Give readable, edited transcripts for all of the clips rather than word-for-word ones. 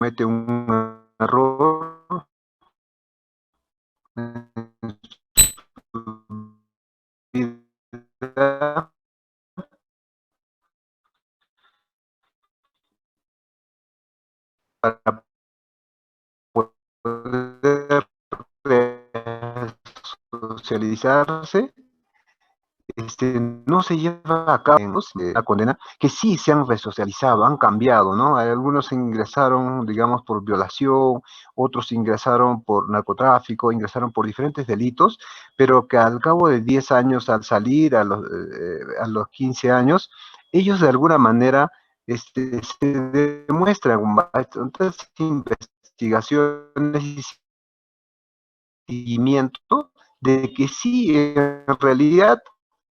comete un error en su vida, para poder socializarse, no se lleva a cabo la condena, que sí se han resocializado, han cambiado, ¿no? Algunos ingresaron, digamos, por violación, otros ingresaron por narcotráfico, ingresaron por diferentes delitos, pero que al cabo de 10 años, al salir a los 15 años, ellos de alguna manera se demuestran bastantes investigaciones y seguimiento de que sí, en realidad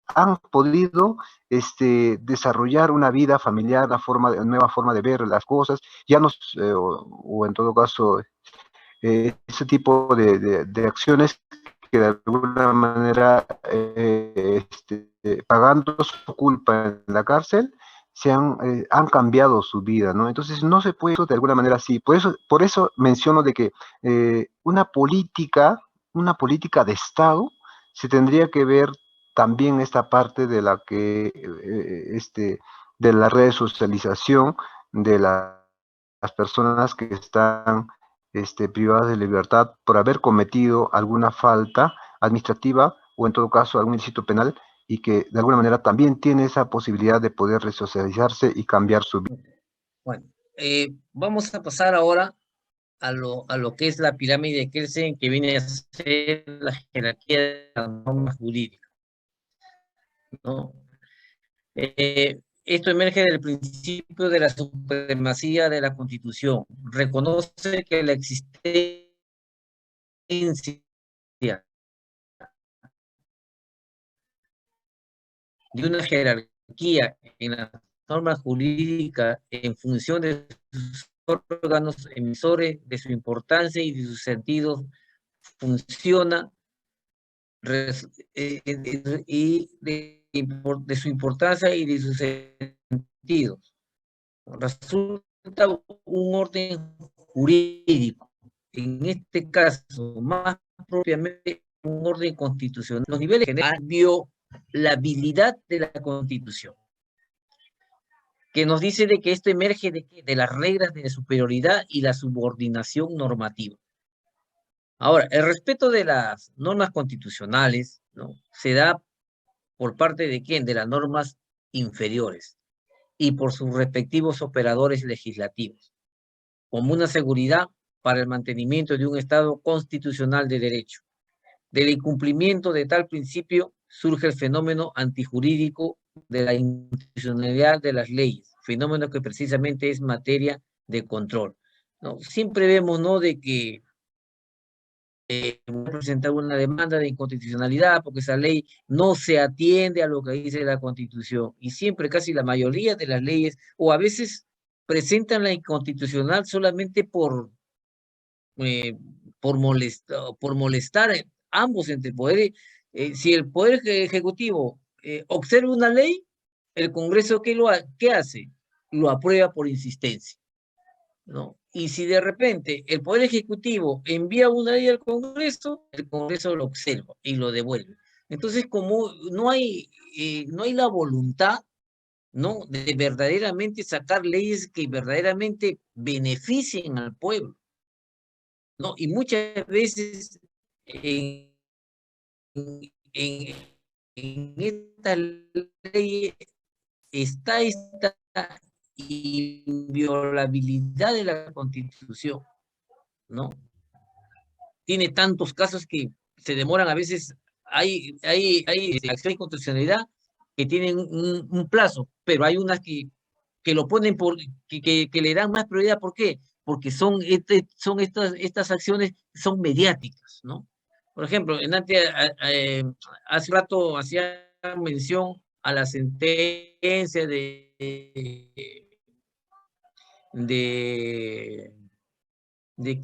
han podido desarrollar una vida familiar, una nueva forma de ver las cosas, ya no, o en todo caso, ese tipo de acciones que de alguna manera, pagando su culpa en la cárcel, han cambiado su vida, ¿no? Entonces no se puede de alguna manera así. Por eso menciono de que una política de Estado se tendría que ver también esta parte de la que, de la red de socialización de las personas que están privadas de libertad por haber cometido alguna falta administrativa o en todo caso algún ilícito penal y que de alguna manera también tiene esa posibilidad de poder resocializarse y cambiar su vida. Bueno, vamos a pasar ahora a lo que es la pirámide de Kelsen, que viene a ser la jerarquía de las normas jurídicas, ¿no? Esto emerge del principio de la supremacía de la Constitución. Reconoce que la existencia de una jerarquía en las normas jurídicas en función de sus órganos emisores, de su importancia y de sus sentidos, funciona y de su importancia y de sus sentidos. Resulta un orden jurídico, en este caso, más propiamente un orden constitucional. Los niveles generales la habilidad de la Constitución, que nos dice de que esto emerge de las reglas de superioridad y la subordinación normativa. Ahora, el respeto de las normas constitucionales, ¿no?, se da por parte de quién, de las normas inferiores y por sus respectivos operadores legislativos, como una seguridad para el mantenimiento de un Estado constitucional de derecho. Del incumplimiento de tal principio surge el fenómeno antijurídico de la inconstitucionalidad de las leyes, fenómeno que precisamente es materia de control, ¿no? Siempre vemos, ¿no?, de que voy a presentar una demanda de inconstitucionalidad porque esa ley no se atiende a lo que dice la Constitución. Y siempre, casi la mayoría de las leyes, o a veces presentan la inconstitucional solamente eh, por molestar ambos entre poderes. Si el Poder Ejecutivo observa una ley, el Congreso, ¿qué hace? Lo aprueba por insistencia, ¿no? Y si de repente el Poder Ejecutivo envía una ley al Congreso, el Congreso lo observa y lo devuelve. Entonces, como no hay la voluntad, ¿no?, de verdaderamente sacar leyes que verdaderamente beneficien al pueblo, ¿no? Y muchas veces en, en, en esta ley está esta inviolabilidad de la Constitución, ¿no? Tiene tantos casos que se demoran a veces, hay acción de constitucionalidad que tienen un plazo, pero hay unas que lo ponen que le dan más prioridad. ¿Por qué? Porque son estas acciones son mediáticas, ¿no? Por ejemplo, hace rato hacía mención a la sentencia de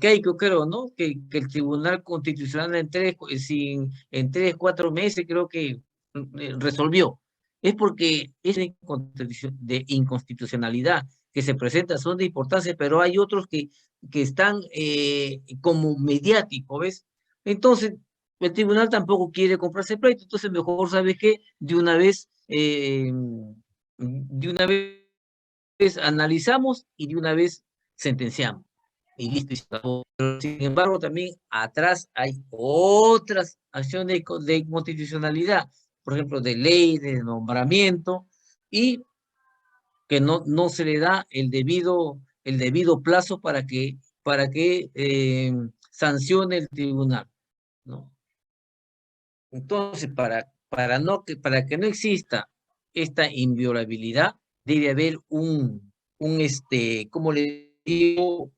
Keiko, creo, ¿no? Que el Tribunal Constitucional en 3, 4 meses creo que resolvió. Es porque es de inconstitucionalidad que se presenta, son de importancia, pero hay otros que están como mediáticos, ¿ves? Entonces, el tribunal tampoco quiere comprarse el pleito, entonces mejor, ¿sabes qué? De una vez analizamos y de una vez sentenciamos. Y listo, y se acabó. Pero, sin embargo, también atrás hay otras acciones de constitucionalidad, por ejemplo, de ley, de nombramiento, y que no se le da el debido plazo para que sancione el tribunal, ¿no? Entonces, para que no exista esta inviolabilidad, debe haber ¿cómo le digo?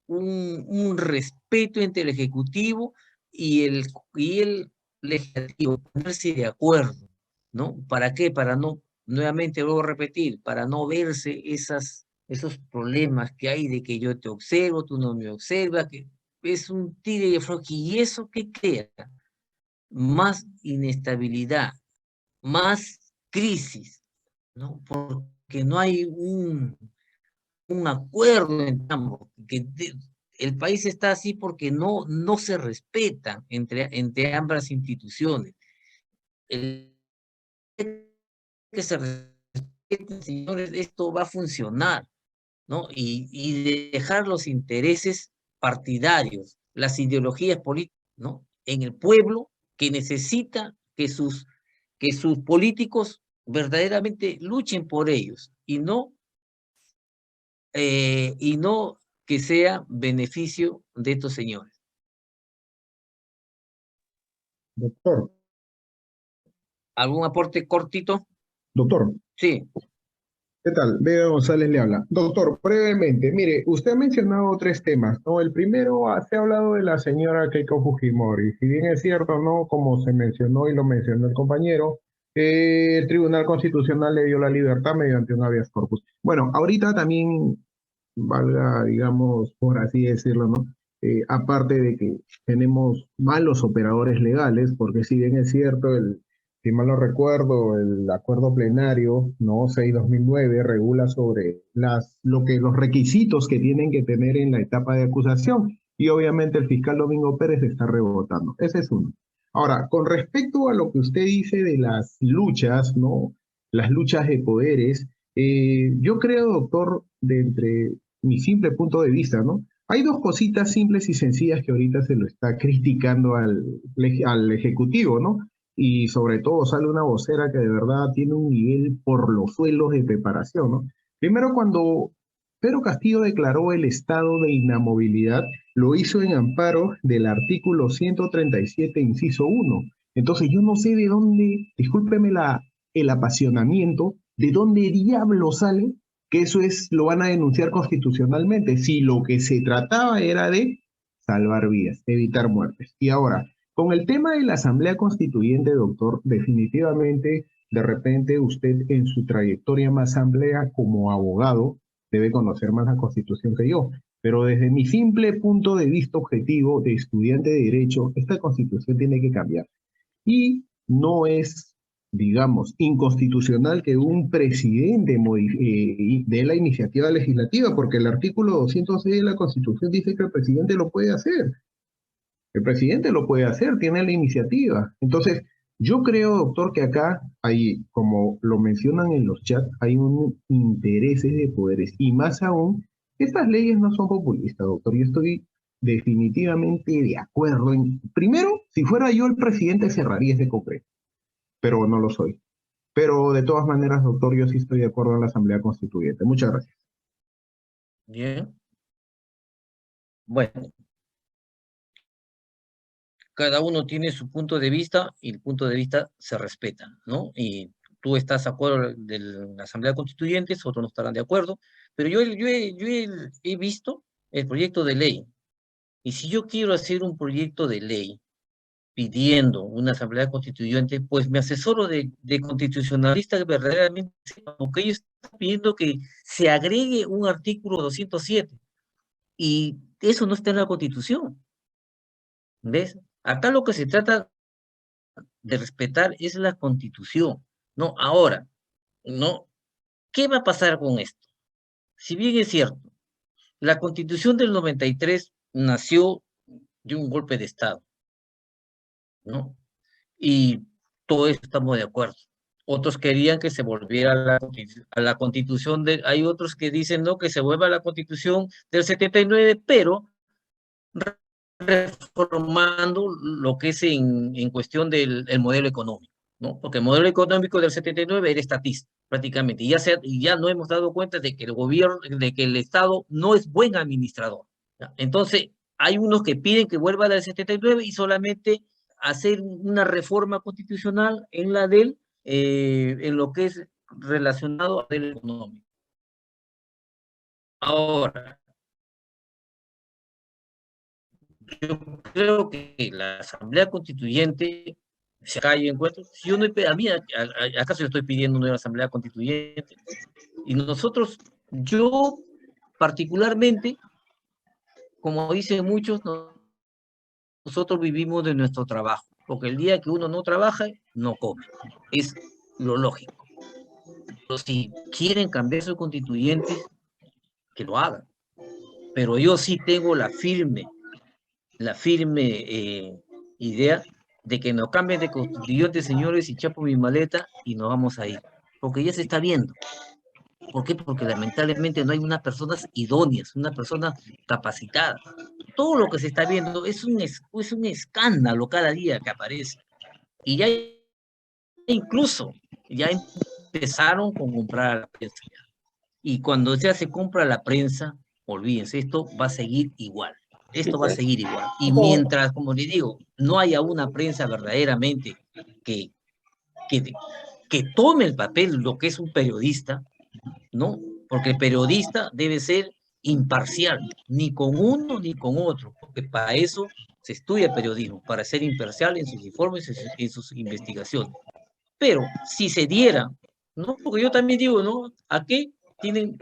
Un respeto entre el Ejecutivo y el Legislativo, ponerse de acuerdo, ¿no? ¿Para qué? Para no, nuevamente vuelvo a repetir, para no verse esos problemas que hay de que yo te observo, tú no me observas, que es un tire y afloje, y eso que crea más inestabilidad, más crisis, ¿no? Porque no hay un acuerdo entre ambos, el país está así porque no se respetan entre ambas instituciones. El que se respeten, señores, esto va a funcionar, ¿no? Y dejar los intereses partidarios, las ideologías políticas, ¿no? En el pueblo que necesita que sus políticos verdaderamente luchen por ellos y no que sea beneficio de estos señores. Doctor, ¿Algún aporte cortito? doctor, Sí. ¿qué tal? Vega González le habla. Doctor, brevemente, mire, usted ha mencionado tres temas, ¿no? El primero, se ha hablado de la señora Keiko Fujimori. Si bien es cierto, ¿no? Como se mencionó y lo mencionó el compañero, el Tribunal Constitucional le dio la libertad mediante un habeas corpus. Bueno, ahorita también, valga, digamos, por así decirlo, ¿no? Aparte de que tenemos malos operadores legales, porque si bien es cierto, si mal no recuerdo, el acuerdo plenario, ¿no? 6/2009 regula sobre los requisitos que tienen que tener en la etapa de acusación, y obviamente el fiscal Domingo Pérez está rebotando. Ese es uno. Ahora, con respecto a lo que usted dice de las luchas, ¿no? Las luchas de poderes, yo creo, doctor, de entre mi simple punto de vista, ¿no? Hay dos cositas simples y sencillas que ahorita se lo está criticando al Ejecutivo, ¿no? Y sobre todo sale una vocera que de verdad tiene un nivel por los suelos de preparación, ¿no? Primero, cuando Pedro Castillo declaró el estado de inamovilidad, lo hizo en amparo del artículo 137, inciso 1. Entonces yo no sé de dónde, discúlpeme el apasionamiento, de dónde diablo sale que lo van a denunciar constitucionalmente, si lo que se trataba era de salvar vidas, evitar muertes. Y ahora, con el tema de la Asamblea Constituyente, doctor, definitivamente, de repente usted en su trayectoria más amplia como abogado debe conocer más la Constitución que yo. Pero desde mi simple punto de vista objetivo de estudiante de Derecho, esta Constitución tiene que cambiar. Y no es, digamos, inconstitucional que un presidente dé la iniciativa legislativa, porque el artículo 206 de la Constitución dice que el presidente lo puede hacer. El presidente lo puede hacer, tiene la iniciativa. Entonces, yo creo, doctor, que acá hay, como lo mencionan en los chats, hay un intereses de poderes. Y más aún, estas leyes no son populistas, doctor. Yo estoy definitivamente de acuerdo primero, si fuera yo el presidente, cerraría ese Congreso, pero no lo soy. Pero de todas maneras, doctor, yo sí estoy de acuerdo en la Asamblea Constituyente. Muchas gracias. Bien. Bueno, cada uno tiene su punto de vista y el punto de vista se respeta, ¿no? Y tú estás de acuerdo de la Asamblea Constituyente, otros no estarán de acuerdo, pero he visto el proyecto de ley. Y si yo quiero hacer un proyecto de ley pidiendo una Asamblea Constituyente, pues me asesoro de constitucionalistas que verdaderamente, porque ellos están pidiendo que se agregue un artículo 207 y eso no está en la Constitución, ¿ves? Acá lo que se trata de respetar es la Constitución, ¿no? Ahora, ¿no? ¿Qué va a pasar con esto? Si bien es cierto, La Constitución del 93 nació de un golpe de Estado, ¿no? Y todo eso estamos de acuerdo. Otros querían que se volviera a la Constitución hay otros que dicen no, que se vuelva a la Constitución del 79, pero reformando lo que es en cuestión del el modelo económico, ¿no? Porque el modelo económico del 79 era estatista, prácticamente, y ya no hemos dado cuenta de que el gobierno, de que el Estado no es buen administrador, ¿ya? Entonces, hay unos que piden que vuelva del 79 y solamente hacer una reforma constitucional en la del, en lo que es relacionado al modelo económico. Ahora, yo creo que la Asamblea Constituyente se acá yo encuentro, si yo no a mí, ¿acaso yo estoy pidiendo una Asamblea Constituyente? Y nosotros, yo particularmente, como dicen muchos, nosotros vivimos de nuestro trabajo, porque el día que uno no trabaja, no come, es lo lógico. Pero si quieren cambiar sus constituyentes, que lo hagan. Pero yo sí tengo la firme idea de que nos cambien de constituyente, señores, y chapo mi maleta y nos vamos a ir. Porque ya se está viendo. ¿Por qué? Porque lamentablemente no hay unas personas idóneas, una persona capacitada. Todo lo que se está viendo es un escándalo cada día que aparece. Y ya incluso, ya empezaron con comprar a la prensa. Y cuando ya se compra la prensa, olvídense, esto va a seguir igual. Esto va a seguir igual. Y mientras, como les digo, no haya una prensa verdaderamente que, que, que tome el papel lo que es un periodista, ¿no? Porque el periodista debe ser imparcial, ni con uno ni con otro, porque para eso se estudia periodismo, para ser imparcial en sus informes, en sus investigaciones. Pero si se diera, ¿no? Porque yo también digo, ¿no? ¿A qué tienen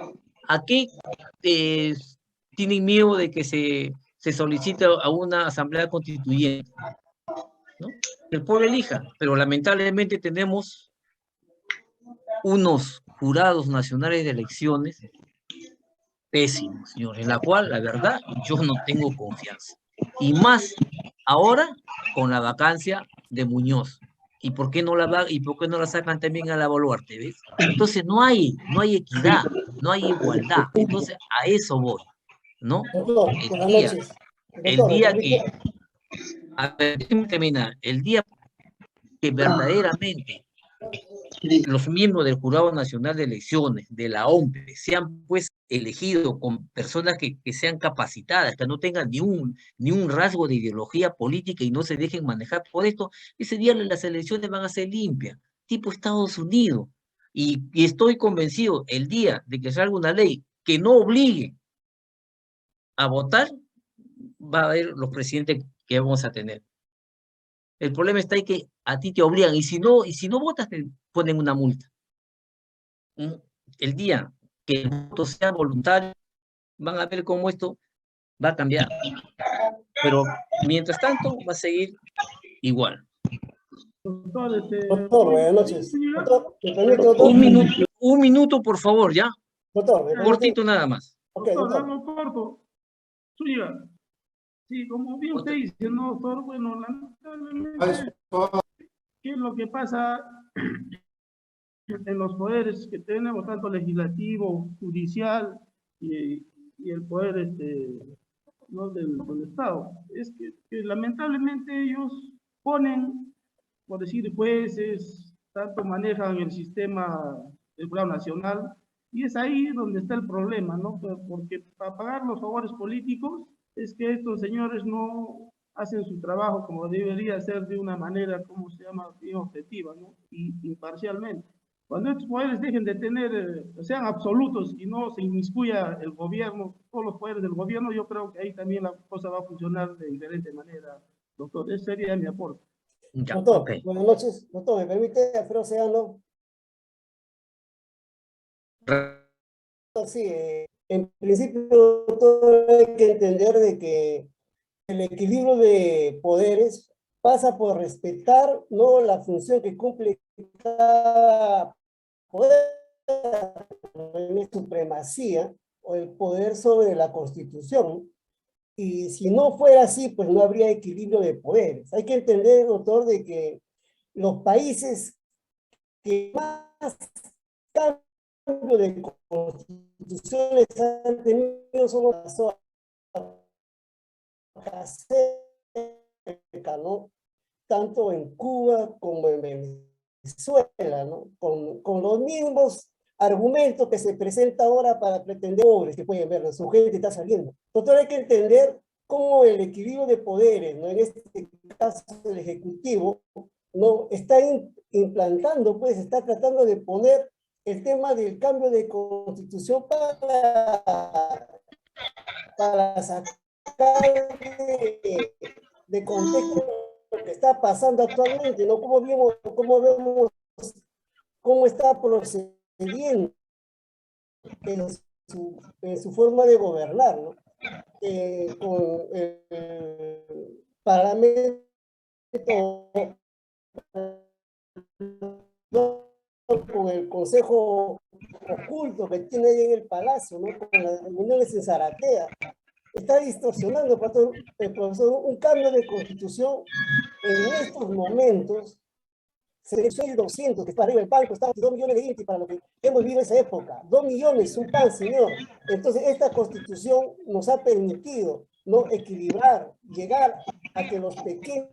miedo de que se solicite a una asamblea constituyente? ¿No? Que el pueblo elija, pero lamentablemente tenemos unos jurados nacionales de elecciones pésimos, señor, en la cual, la verdad, yo no tengo confianza. Y más ahora con la vacancia de Muñoz. ¿Y por qué no la sacan también a la Boluarte, ves? Entonces no hay equidad, no hay igualdad. Entonces a eso voy, ¿no? Doctor, buenas noches. El Doctor, día que, a ver, déjeme terminar, el día que verdaderamente los miembros del Jurado Nacional de Elecciones, de la OMPE, sean pues elegidos con personas que sean capacitadas, que no tengan ni un rasgo de ideología política y no se dejen manejar por esto, ese día las elecciones van a ser limpias, tipo Estados Unidos. Y estoy convencido, el día de que salga una ley que no obligue a votar, va a haber los presidentes que vamos a tener. El problema está en que a ti te obligan, y si no votas, te ponen una multa. El día que el voto sea voluntario, van a ver cómo esto va a cambiar. Pero mientras tanto, va a seguir igual. Doctor, buenas noches. Doctor, ¿me permite, doctor? Un minuto, por favor, ya. Doctor, ¿me permite? Cortito nada más. Ok, Doctor, doctor. algo corto. Zúñiga. Sí, como bien usted dice, ¿no, doctor? Bueno, lamentablemente, ¿qué es lo que pasa en los poderes que tenemos, tanto legislativo, judicial y el poder ¿no? del Estado? Es que lamentablemente ellos ponen, por decir, jueces, tanto manejan el sistema del Jurado Nacional, y es ahí donde está el problema, ¿no? Porque para pagar los favores políticos es que estos señores no hacen su trabajo como debería ser de una manera, ¿cómo se llama?, bien objetiva, ¿no? Y imparcialmente. Cuando estos poderes dejen de tener, sean absolutos y no se inmiscuya el gobierno, todos los poderes del gobierno, yo creo que ahí también la cosa va a funcionar de diferente manera, doctor. Ese sería mi aporte. Ya, Doctor, okay. buenas noches. Doctor, ¿me permite, Alfredo Sedano? Sí, en principio, doctor, hay que entender de que el equilibrio de poderes pasa por respetar, ¿no?, la función que cumple cada poder, en supremacía, el poder sobre la Constitución. Y si no fuera así, pues no habría equilibrio de poderes. Hay que entender, doctor, de que los países que más cambio de constituciones han tenido son las cerca, ¿no? Tanto en Cuba como en Venezuela, ¿no? Con los mismos argumentos que se presenta ahora para pretender pobres que pueden ver, su gente está saliendo. Entonces hay que entender cómo el equilibrio de poderes, ¿no? En este caso el Ejecutivo, ¿no? Está implantando, pues está tratando de poner el tema del cambio de constitución para sacar de contexto lo que está pasando actualmente, ¿no? Cómo vemos cómo está procediendo en su forma de gobernar, ¿no? Con el Parlamento con el consejo oculto que tiene ahí en el palacio, ¿no? Con las reuniones en Zaratea, está distorsionando, profesor, un cambio de constitución en estos momentos. Selección 200, que está arriba del banco, estamos 2 millones de intis para lo que hemos vivido en esa época. 2 millones, un pan, señor. Entonces, esta constitución nos ha permitido, ¿no?, equilibrar, llegar a que los pequeños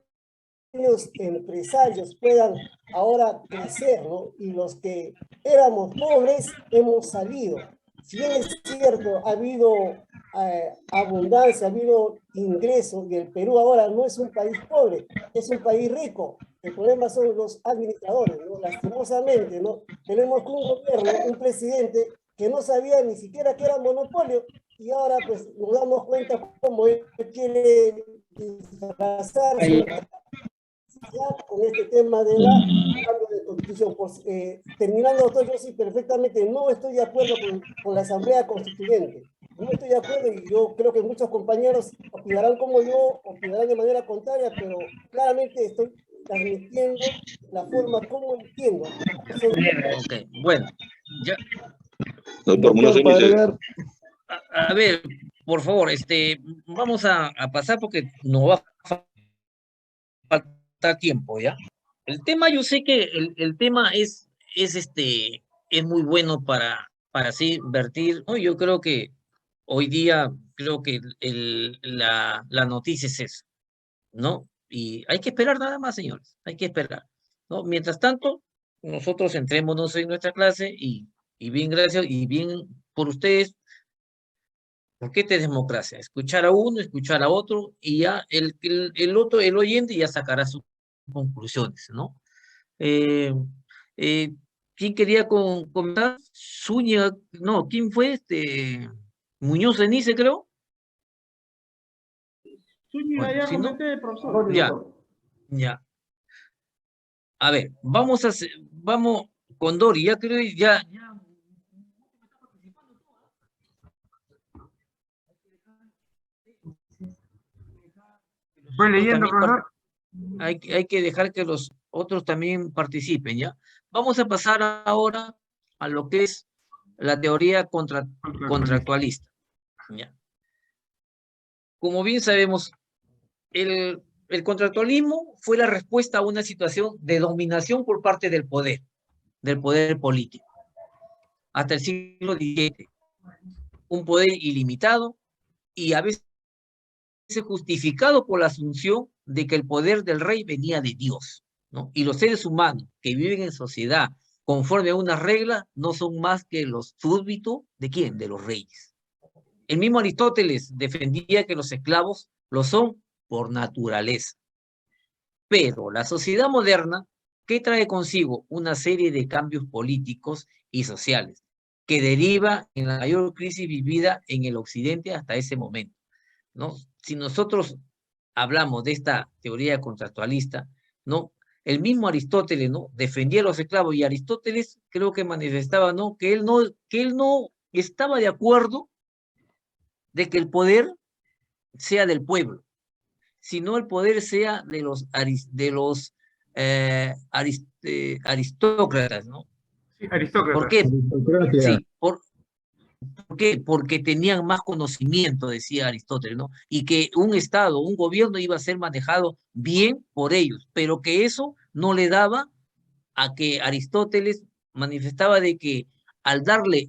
empresarios puedan ahora crecer, ¿no? Y los que éramos pobres hemos salido. Si bien es cierto, ha habido abundancia, ha habido ingresos, y el Perú ahora no es un país pobre, es un país rico. El problema son los administradores, ¿no? Lastimosamente, ¿no? Tenemos un gobierno, un presidente que no sabía ni siquiera que era monopolio, y ahora pues nos damos cuenta cómo él quiere disfrazarse con este tema de la cambio de constitución. Pues, terminando, doctor, yo sí perfectamente no estoy de acuerdo con la Asamblea Constituyente. No estoy de acuerdo, y yo creo que muchos compañeros opinarán como yo, opinarán de manera contraria, pero claramente estoy transmitiendo la forma como entiendo. Ok, bueno, ya. Doctor, para agregar. A ver, por favor, vamos a pasar porque nos va a faltar tiempo, ¿ya? El tema, yo sé que el tema es muy bueno para así vertir, ¿no? Yo creo que hoy día, creo que la noticia es eso, ¿no? Y hay que esperar nada más, señores, hay que esperar, ¿no? Mientras tanto, nosotros entrémonos en nuestra clase y bien, gracias, y bien por ustedes, porque esta es democracia, escuchar a uno, escuchar a otro, y ya el otro, el oyente, ya sacará sus conclusiones, ¿no? ¿Quién quería comentar? Zúñiga, no, ¿quién fue Muñoz Lenice, creo. Zúñiga, Bueno, ya si no, comenté, profesor. ya. A ver, vamos con Dori, ya creo, ya. Voy leyendo, profesor. Hay que dejar que los otros también participen, ¿ya? Vamos a pasar ahora a lo que es la teoría contractualista, ¿ya? Como bien sabemos, el contractualismo fue la respuesta a una situación de dominación por parte del poder político. Hasta el siglo XVII, un poder ilimitado y a veces justificado por la asunción de que el poder del rey venía de Dios, ¿no? Y los seres humanos que viven en sociedad conforme a unas reglas no son más que los súbditos ¿de quién? De los reyes. El mismo Aristóteles defendía que los esclavos lo son por naturaleza. Pero la sociedad moderna, ¿qué trae consigo? Una serie de cambios políticos y sociales que deriva en la mayor crisis vivida en el occidente hasta ese momento, ¿no? Si nosotros hablamos de esta teoría contractualista, ¿no? El mismo Aristóteles, ¿no?, defendía a los esclavos, y Aristóteles creo que manifestaba, ¿no?, que él no estaba de acuerdo de que el poder sea del pueblo, sino el poder sea de los aristócratas, ¿no? Sí, aristócrata. ¿Por qué? Aristocracia. Sí, ¿Por qué? Porque tenían más conocimiento, decía Aristóteles, ¿no? Y que un Estado, un gobierno iba a ser manejado bien por ellos, pero que eso no le daba a que Aristóteles manifestaba de que al darle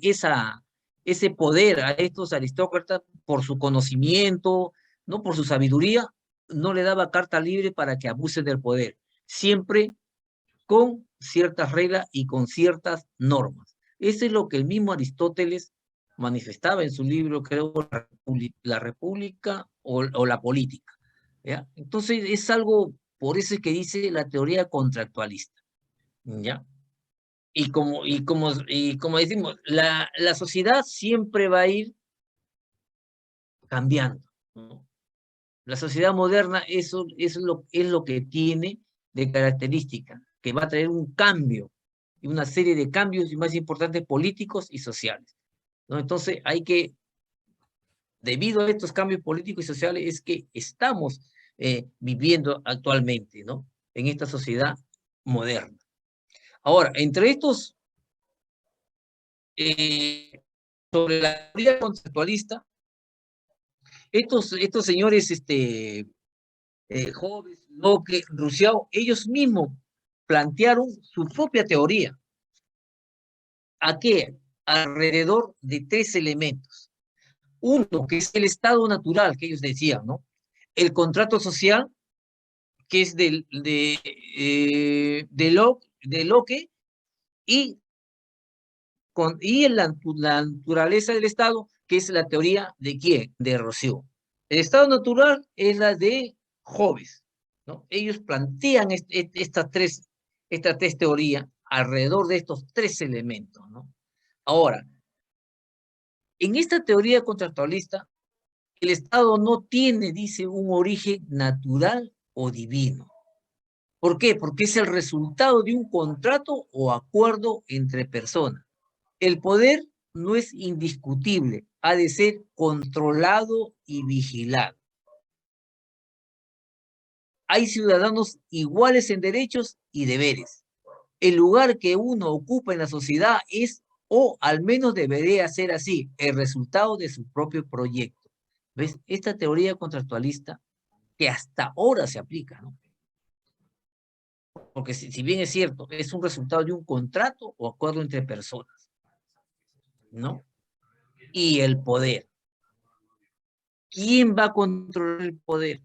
ese poder a estos aristócratas por su conocimiento, no por su sabiduría, no le daba carta libre para que abusen del poder, siempre con ciertas reglas y con ciertas normas. Eso es lo que el mismo Aristóteles manifestaba en su libro, creo, La República o La Política. ¿Ya? Entonces es algo, por eso es que dice la teoría contractualista. ¿Ya? Y como decimos, la sociedad siempre va a ir cambiando, ¿no? La sociedad moderna, eso es lo que tiene de característica, que va a traer un cambio, y una serie de cambios, y más importantes, políticos y sociales, ¿no? Entonces hay que, debido a estos cambios políticos y sociales, es que estamos viviendo actualmente, ¿no? En esta sociedad moderna. Ahora, entre estos, sobre la teoría conceptualista, estos señores, Hobbes, Locke, Rousseau, ellos mismos plantearon su propia teoría. ¿A qué? Alrededor de 3 elementos. Uno, que es el estado natural, que ellos decían, ¿no? El contrato social, que es de Locke, y la naturaleza del Estado, que es la teoría de quién, de Rousseau. El Estado natural es la de Hobbes, ¿no? Ellos plantean estas tres teorías alrededor de estos 3 elementos, ¿no? Ahora, en esta teoría contractualista, el Estado no tiene, dice, un origen natural o divino. ¿Por qué? Porque es el resultado de un contrato o acuerdo entre personas. El poder no es indiscutible, ha de ser controlado y vigilado. Hay ciudadanos iguales en derechos y deberes. El lugar que uno ocupa en la sociedad es, o al menos debería ser así, el resultado de su propio proyecto. ¿Ves? Esta teoría contractualista que hasta ahora se aplica, ¿no? Porque si bien es cierto, es un resultado de un contrato o acuerdo entre personas, ¿no? Y el poder. ¿Quién va a controlar el poder?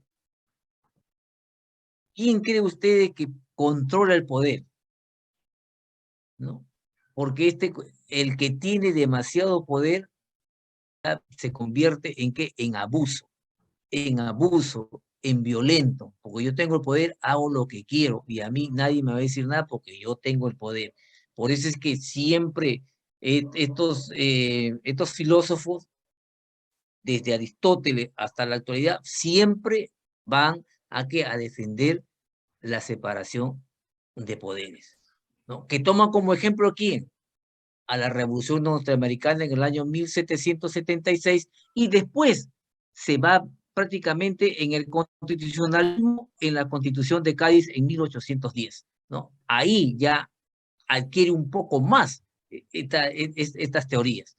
¿Quién cree usted que controla el poder? ¿No? Porque el que tiene demasiado poder se convierte en ¿qué? En abuso, en violento. Porque yo tengo el poder, hago lo que quiero y a mí nadie me va a decir nada porque yo tengo el poder. Por eso es que siempre estos filósofos, desde Aristóteles hasta la actualidad, siempre van a defender la separación de poderes, ¿no? Que toman como ejemplo ¿quién? A la Revolución Norteamericana en el año 1776 y después se va prácticamente en el constitucionalismo en la Constitución de Cádiz en 1810, ¿no? Ahí ya adquiere un poco más estas teorías.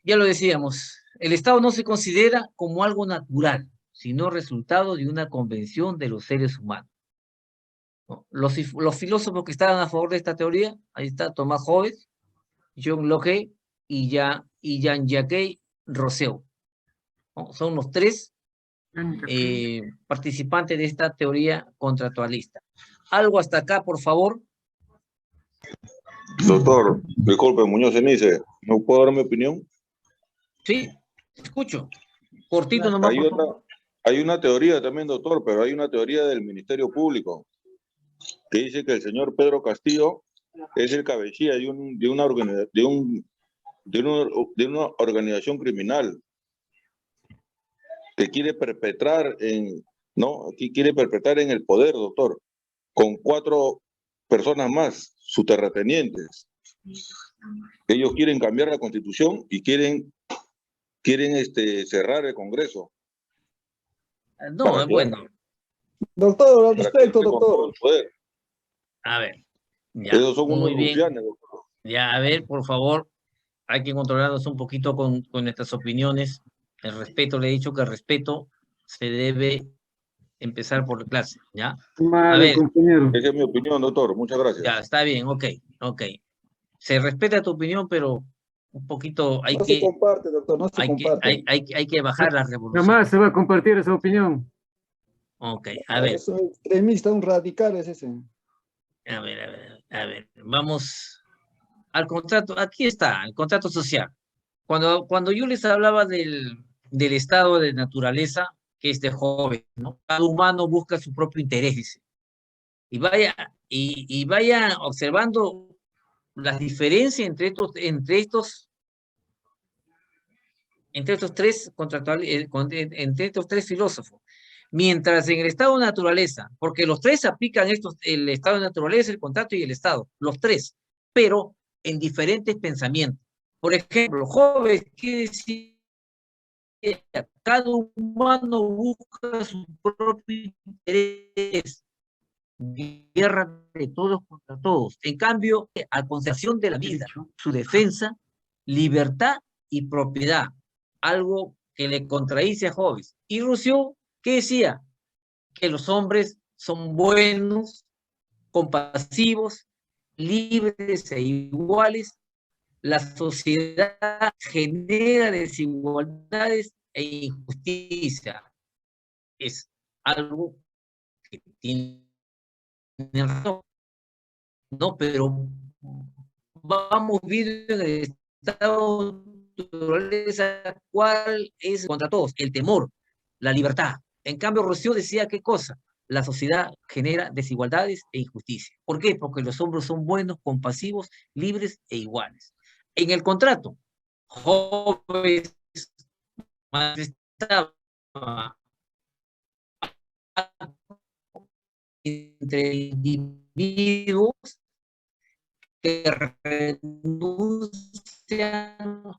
Ya lo decíamos, el Estado no se considera como algo natural, sino resultado de una convención de los seres humanos, ¿no? Los filósofos que estaban a favor de esta teoría, ahí está Tomás Hobbes, John Locke y Jean-Jacques Rousseau, ¿no? Son los 3 participantes de esta teoría contractualista. Algo hasta acá, por favor. Doctor, disculpe, Muñoz Cenice, ¿no puedo dar mi opinión? Sí, escucho. Cortito nomás. Hay una teoría también, doctor, pero hay una teoría del Ministerio Público que dice que el señor Pedro Castillo es el cabecilla de una organización criminal que quiere perpetrar en el poder, doctor, con 4 personas más, sus terratenientes. Ellos quieren cambiar la Constitución y quieren cerrar el Congreso. No, bueno, Doctor, al para que respecto, esté con todo doctor. el poder. A ver, ya, Esos son muy unos bien. rufianes, doctor. Ya, a ver, por favor, hay que controlarnos un poquito con nuestras opiniones. El respeto, le he dicho que el respeto se debe empezar por la clase, ¿ya? A Vale, ver, compañero. Esa es mi opinión, doctor. Muchas ya, gracias. está bien, ok. Se respeta tu opinión, pero un poquito No se comparte, doctor, no se comparte. hay que bajar la revolución. Jamás se va a compartir esa opinión. Ok, a ver. Es un extremista, un radical es ese. A ver, vamos al contrato. Aquí está, el contrato social. Cuando yo les hablaba del estado de naturaleza, que es de joven, ¿no? Cada humano busca su propio interés, dice. Y vaya observando las diferencias entre estos tres contractuales, entre estos tres filósofos. Mientras en el estado de naturaleza, porque los tres aplican el estado de naturaleza, el contrato y el estado, los tres, pero en diferentes pensamientos. Por ejemplo, jóvenes, ¿qué decía? Cada humano busca su propio interés, guerra de todos contra todos. En cambio, a conservación de la vida, su defensa, libertad y propiedad, algo que le contradice a Hobbes. Y Rousseau, ¿qué decía? Que los hombres son buenos, compasivos, libres e iguales. La sociedad genera desigualdades e injusticia. Es algo que tiene razón, ¿no? Pero vamos viendo en el estado de naturaleza cuál es contra todos, el temor, la libertad. En cambio, Rousseau decía qué cosa: la sociedad genera desigualdades e injusticia. ¿Por qué? Porque los hombres son buenos, compasivos, libres e iguales. En el contrato, Hobbes manifestaba entre individuos que renuncian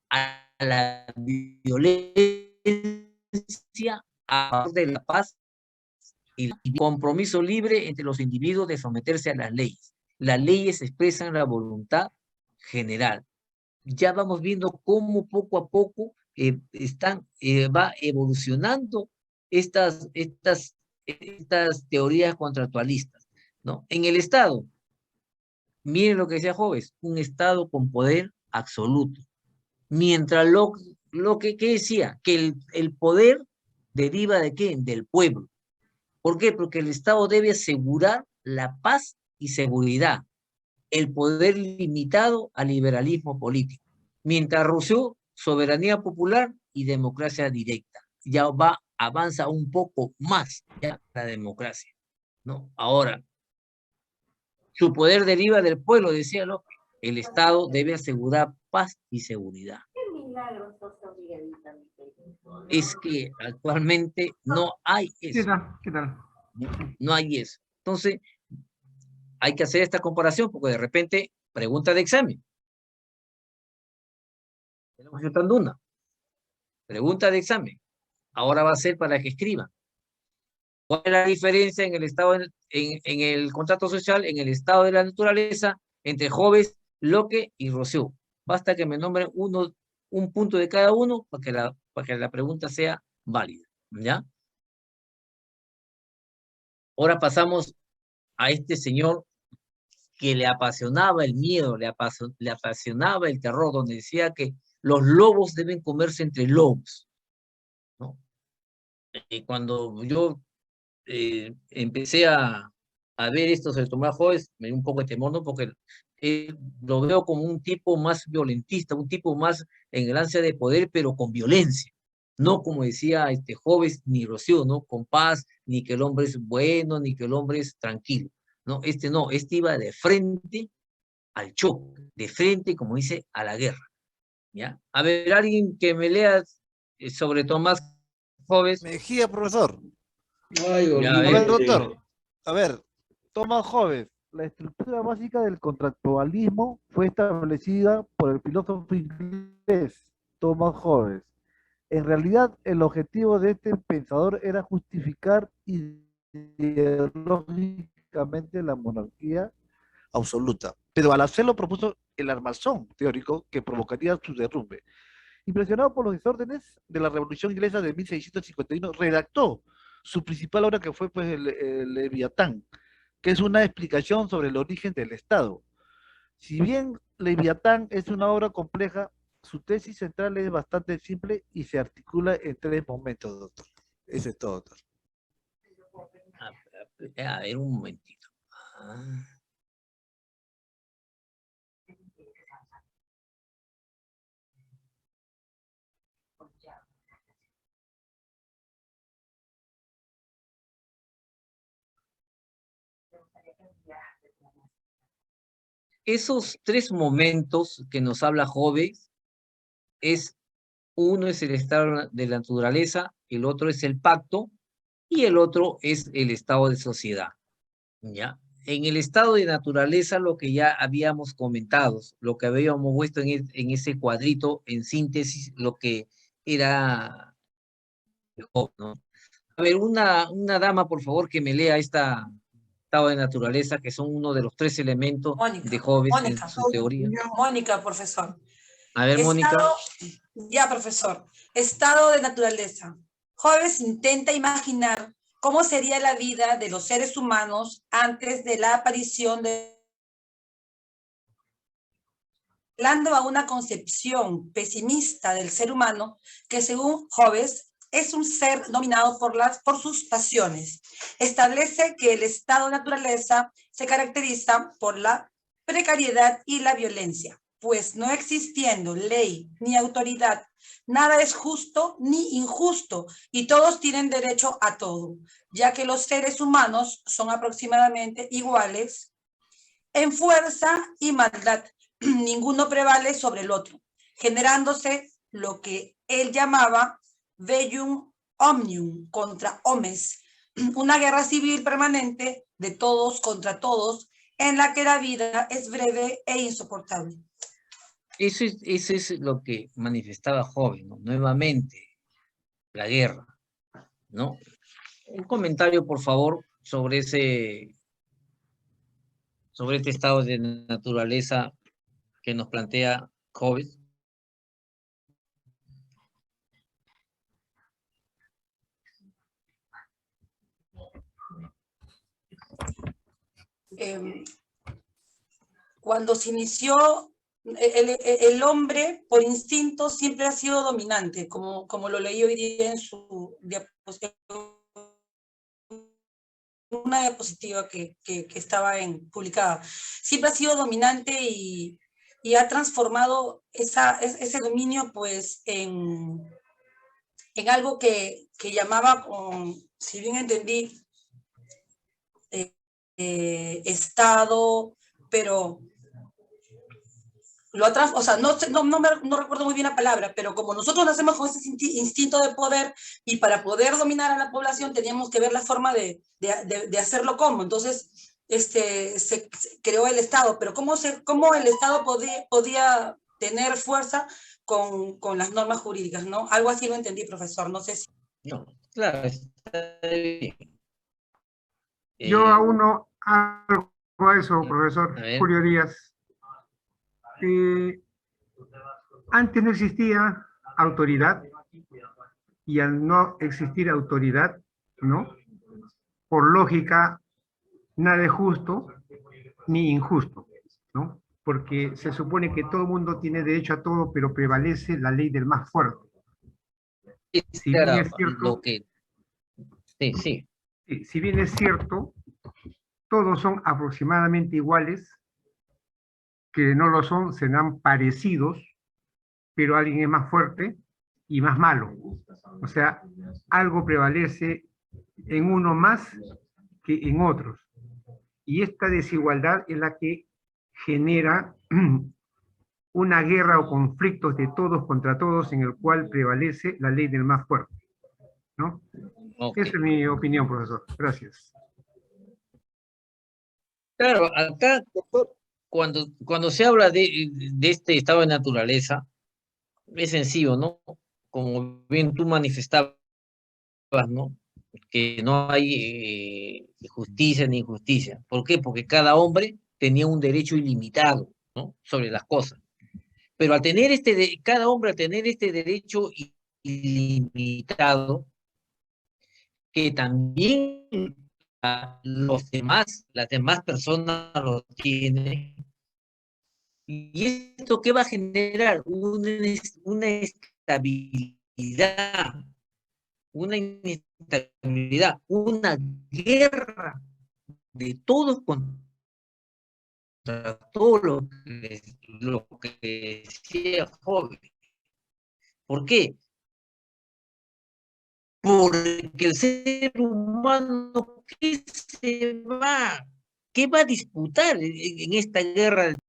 a la violencia a favor de la paz y el compromiso libre entre los individuos de someterse a las leyes. Las leyes expresan la voluntad general. Ya vamos viendo cómo poco a poco va evolucionando estas teorías contractualistas, ¿no? En el Estado, miren lo que decía Hobbes, un Estado con poder absoluto. Mientras ¿qué decía? Que el poder deriva ¿de qué? Del pueblo. ¿Por qué? Porque el Estado debe asegurar la paz y seguridad, el poder limitado al liberalismo político. Mientras Rousseau, soberanía popular y democracia directa. Ya avanza un poco más ya la democracia, ¿no? Ahora, su poder deriva del pueblo, decía Locke. El Estado debe asegurar paz y seguridad. Es que actualmente no hay eso. ¿Qué tal? No hay eso. Entonces, hay que hacer esta comparación porque de repente, pregunta de examen. Tenemos soltando una. Pregunta de examen. Ahora va a ser para que escriban. ¿Cuál es la diferencia en el estado, en el contrato social, en el estado de la naturaleza, entre Hobbes, Locke y Rousseau? Basta que me nombren un punto de cada uno para que la pregunta sea válida, ¿ya? Ahora pasamos a este señor que le apasionaba el miedo, le apasionaba el terror, donde decía que los lobos deben comerse entre lobos, ¿no? Y cuando yo empecé a ver esto sobre Tomás Hobbes, me dio un poco de temor, ¿no? Porque lo veo como un tipo más violentista, un tipo más en el ansia de poder, pero con violencia. No como decía Hobbes ni Rousseau, ¿no? Con paz, ni que el hombre es bueno, ni que el hombre es tranquilo. No, este iba de frente al choque, de frente, como dice, a la guerra. ¿Ya? A ver, alguien que me lea sobre Tomás Hobbes. Mejía, profesor. Ay, A ver, doctor. A ver, Tomás Hobbes. La estructura básica del contractualismo fue establecida por el filósofo inglés Thomas Hobbes. En realidad, el objetivo de este pensador era justificar y ideológicamente la monarquía absoluta. Pero al hacerlo propuso el armazón teórico que provocaría su derrumbe. Impresionado por los desórdenes de la Revolución Inglesa de 1651, redactó su principal obra, que fue pues, el Leviatán, que es una explicación sobre el origen del Estado. Si bien Leviatán es una obra compleja, su tesis central es bastante simple y se articula en 3 momentos, doctor. Eso es todo, doctor. A ver, un momentito. Esos 3 momentos que nos habla Hobbes, uno es el estado de la naturaleza, el otro es el pacto, y el otro es el estado de sociedad. ¿Ya? En el estado de naturaleza, lo que ya habíamos comentado, lo que habíamos puesto en ese cuadrito, en síntesis, lo que era Hobbes, ¿no? A ver, una dama, por favor, que me lea estado de naturaleza, que son uno de los 3 elementos de Hobbes en su teoría. Mónica, profesor. A ver, Mónica. Ya, profesor. Estado de naturaleza. Hobbes intenta imaginar cómo sería la vida de los seres humanos antes de la aparición hablando a una concepción pesimista del ser humano que, según Hobbes, es un ser dominado por sus pasiones. Establece que el estado de naturaleza se caracteriza por la precariedad y la violencia, pues no existiendo ley ni autoridad, nada es justo ni injusto y todos tienen derecho a todo, ya que los seres humanos son aproximadamente iguales en fuerza y maldad. Ninguno prevale sobre el otro, generándose lo que él llamaba Bellum Omnium contra Homes, una guerra civil permanente de todos contra todos, en la que la vida es breve e insoportable. Eso es lo que manifestaba Hobbes, ¿no? Nuevamente, la guerra, ¿no? Un comentario, por favor, sobre este estado de naturaleza que nos plantea Hobbes. Cuando se inició, el hombre por instinto siempre ha sido dominante, como lo leí hoy día en su diapositiva, una diapositiva que estaba publicada. Siempre ha sido dominante y ha transformado ese dominio pues en algo que llamaba, si bien entendí, Estado, pero o sea, no recuerdo muy bien la palabra, pero como nosotros nacemos con ese instinto de poder y para poder dominar a la población teníamos que ver la forma de hacerlo como. Entonces, se creó el Estado, pero ¿cómo el Estado podía tener fuerza con las normas jurídicas, ¿no? Algo así lo entendí, profesor, no sé si... No, claro, está bien. Yo auno algo a eso, profesor Julio Díaz. Antes no existía autoridad, y al no existir autoridad, ¿no? Por lógica, nada es justo ni injusto, ¿no? Porque se supone que todo el mundo tiene derecho a todo, pero prevalece la ley del más fuerte. Si bien es cierto, si bien es cierto, todos son aproximadamente iguales, que no lo son, serán parecidos, pero alguien es más fuerte y más malo. O sea, algo prevalece en uno más que en otros. Y esta desigualdad es la que genera una guerra o conflictos de todos contra todos, en el cual prevalece la ley del más fuerte, ¿no? Okay. Esa es mi opinión, profesor. Gracias. Claro, acá, cuando se habla de este estado de naturaleza, es sencillo, ¿no? Como bien tú manifestabas, ¿no? que no hay justicia ni injusticia. ¿Por qué? Porque cada hombre tenía un derecho ilimitado, ¿no?, sobre las cosas. Pero al tener cada hombre al tener este derecho ilimitado, que también las demás personas lo tienen, ¿y esto qué va a generar? Una estabilidad, una inestabilidad, una guerra de todos contra todo lo que sea joven. ¿Por qué? Porque el ser humano, ¿qué va a disputar en esta guerra